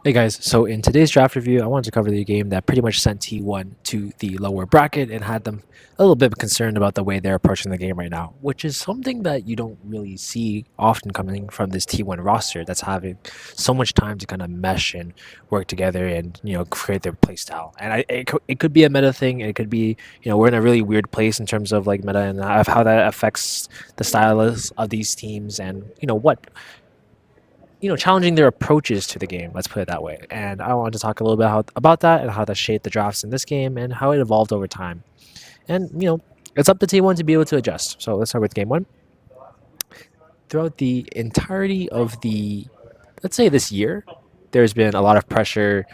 Hey guys, so in today's draft review, I wanted to cover the game that pretty much sent T1 to the lower bracket and had them a little bit concerned about the way they're approaching the game right now, which is something that you don't really see often coming from this T1 roster that's having so much time to kind of mesh and work together and, create their play style. And it could be a meta thing, it could be, we're in a really weird place in terms of like meta and how that affects the styles of these teams and, challenging their approaches to the game. Let's put it that way. And I wanted to talk a little bit about that and how that shaped the drafts in this game and how it evolved over time. And it's up to T1 to be able to adjust. So let's start with game one. Throughout the entirety of let's say this year, there's been a lot of pressure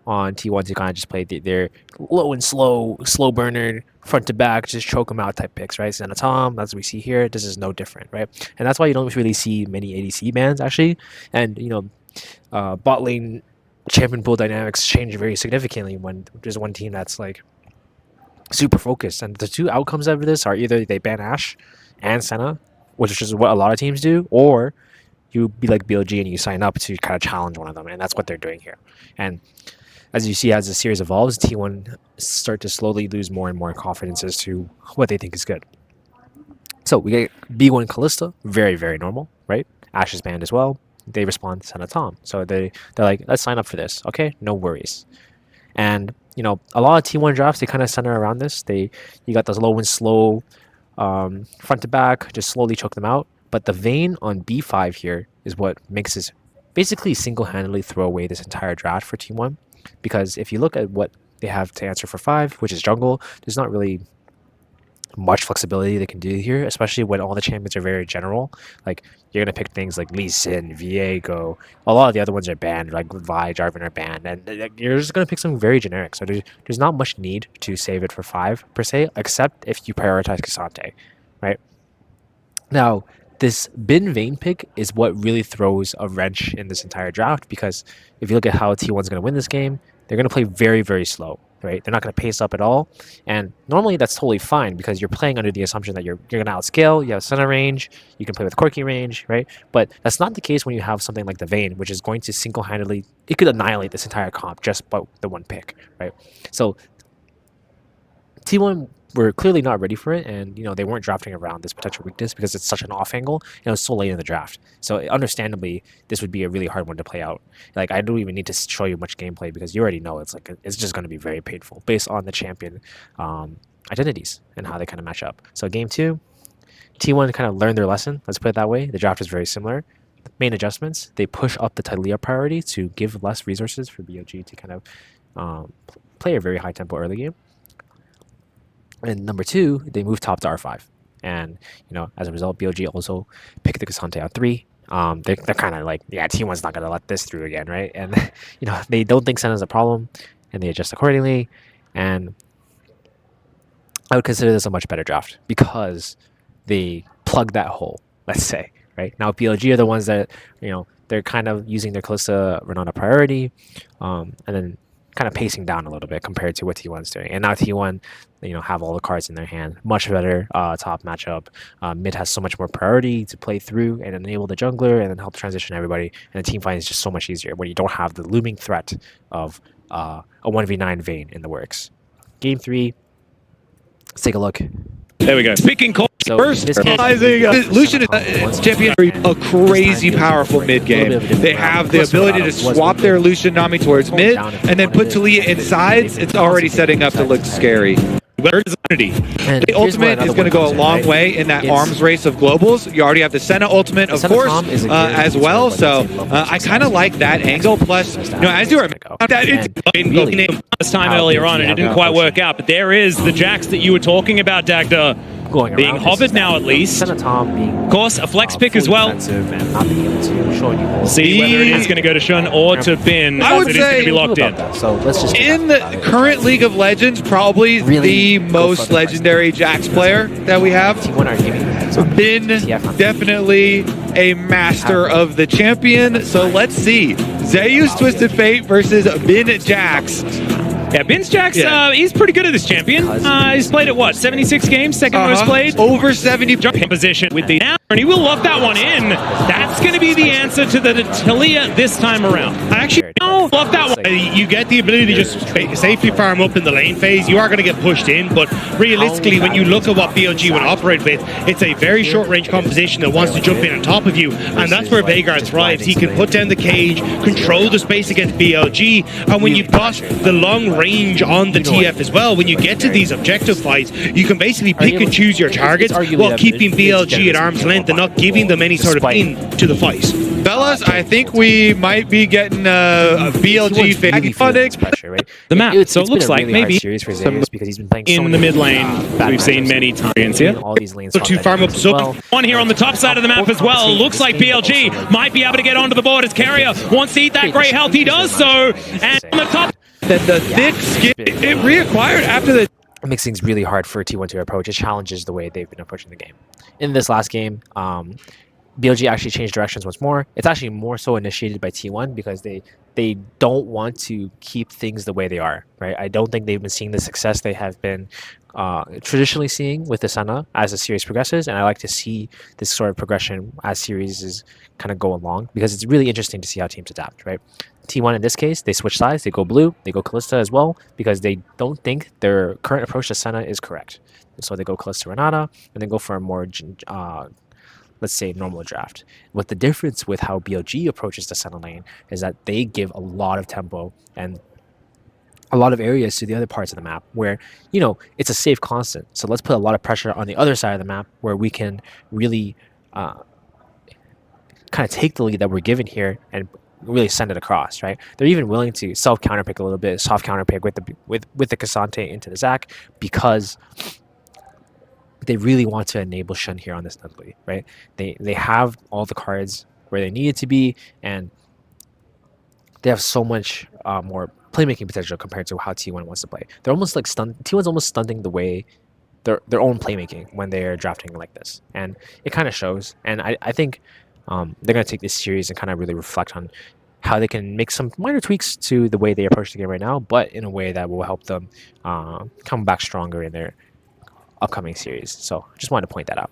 on T1 to kind of just play their low and slow burner, front to back, just choke them out type picks, right? Tom, as we see here, this is no different, right? And that's why you don't really see many ADC bans, actually. And, bot lane champion pool dynamics change very significantly when there's one team that's, like, super focused. And the two outcomes of this are either they ban Ashe and Senna, which is what a lot of teams do, or you be like BLG and you sign up to kind of challenge one of them, and that's what they're doing here. And as you see, as the series evolves, T1 start to slowly lose more and more confidence as to what they think is good. So we get B1 Kalista, very, very normal, right? Ashe is banned as well. They respond to Senna Tom. So they're like, let's sign up for this. Okay, no worries. And, a lot of T1 drafts, they kind of center around this. You got those low and slow front to back, just slowly choke them out. But the Vayne on B5 here is what makes this basically single-handedly throw away this entire draft for T1. Because if you look at what they have to answer for 5, which is jungle, there's not really much flexibility they can do here, especially when all the champions are very general. Like, you're going to pick things like Lee Sin, Viego. A lot of the other ones are banned, like Vi, Jarvan are banned. And you're just going to pick something very generic. So there's not much need to save it for 5, per se, except if you prioritize Cassante, right? Now, this bin Vayne pick is what really throws a wrench in this entire draft, because if you look at how T1's going to win this game, they're going to play very, very slow, right? They're not going to pace up at all. And normally that's totally fine because you're playing under the assumption that you're going to outscale, you have center range, you can play with Corki range, right? But that's not the case when you have something like the Vayne, which is going to single-handedly, it could annihilate this entire comp just by the one pick, right? So T1 were clearly not ready for it, and they weren't drafting around this potential weakness because it's such an off angle and it was so late in the draft. So understandably, this would be a really hard one to play out. Like, I don't even need to show you much gameplay because you already know it's just going to be very painful based on the champion identities and how they kind of match up. So game 2, T1 kind of learned their lesson. Let's put it that way. The draft is very similar. Main adjustments: they push up the Taliyah priority to give less resources for BLG to kind of play a very high tempo early game. And number 2, they move top to R5. And, as a result, BLG also picked the Cassante on 3. They're kind of like, yeah, T1's not going to let this through again, right? And, they don't think Senna's a problem, and they adjust accordingly. And I would consider this a much better draft because they plug that hole, let's say, right? Now, BLG are the ones that, they're kind of using their Kalista Renata priority, and then kind of pacing down a little bit compared to what T1's doing. And now T1, have all the cards in their hand. Much better top matchup. Mid has so much more priority to play through and enable the jungler and then help transition everybody. And the team fight is just so much easier when you don't have the looming threat of a 1v9 Vayne in the works. Game 3, let's take a look. There we go. Speaking call. So first, Lucian is champion, a crazy powerful mid game. They have the ability to swap their Lucian Nami towards mid and then put Taliyah inside. It's already setting up to look scary. The ultimate is going to go a long way in that arms race of globals. You already have the Senna ultimate, of course, as well. So I kind of like that angle. Plus, as you remember, this time earlier on, and it didn't quite work out. But there is the Jax that you were talking about, Dagda, being hovered now at least. Of course, a flex pick as well. See whether it is going to go to Shun or to Bin. I would say it's going to be locked in. So let's just in the current League of Legends, probably the most legendary Jax player that we have. Bin, definitely a master of the champion. So let's see. Zeus Twisted Fate versus Bin Jax. Yeah, Bin's Jax, he's pretty good at this champion. He's played at what, 76 games, second most played? Over 70. Jump position with the now. And he will lock that one in. That's going to be the answer to the Talia this time around. I actually no, love that one. You get the ability to just safely farm up in the lane phase. You are going to get pushed in, but realistically, when you look at what BLG would operate with, it's a very short-range composition that wants to jump in on top of you, and that's where Veigar thrives. He can put down the cage, control the space against BLG, and when you've got the long range on the TF as well, when you get to these objective fights, you can basically pick and choose your targets while keeping BLG at arm's length and not giving them any sort of in to the fight. Fellas, I think we might be getting a BLG fake pressure, right? The map. So it looks like maybe series for Xayah because he's been playing in the mid lane. We've seen many times here. All these lanes. So to farm up so one here on the top side of the map as well. Looks like BLG might be able to get onto the board as Carrier wants to eat that great health. He does so. And on the top, then the thick skin it reacquired after the. It makes things really hard for T1 to approach. It challenges the way they've been approaching the game. In this last game, BLG actually changed directions once more. It's actually more so initiated by T1 because they don't want to keep things the way they are, right? I don't think they've been seeing the success they have been traditionally seeing with the Senna as the series progresses, and I like to see this sort of progression as series is kind of go along because it's really interesting to see how teams adapt, right? T1 in this case, they switch sides, they go blue, they go Kalista as well because they don't think their current approach to Senna is correct. So they go Kalista Renata and then go for a more let's say normal draft. What the difference with how BLG approaches the center lane is that they give a lot of tempo and a lot of areas to the other parts of the map where, you know, it's a safe constant. So let's put a lot of pressure on the other side of the map where we can really kind of take the lead that we're given here and really send it across, right? They're even willing to self counterpick a little bit, soft counterpick with the Cassante into the Zac because they really want to enable Shen here on this Dudley, right? They have all the cards where they need it to be, and they have so much more playmaking potential compared to how T1 wants to play. They're almost like T1's almost stunting the way their own playmaking when they're drafting like this, and it kind of shows. And I think they're going to take this series and kind of really reflect on how they can make some minor tweaks to the way they approach the game right now, but in a way that will help them come back stronger in their upcoming series. So just wanted to point that out.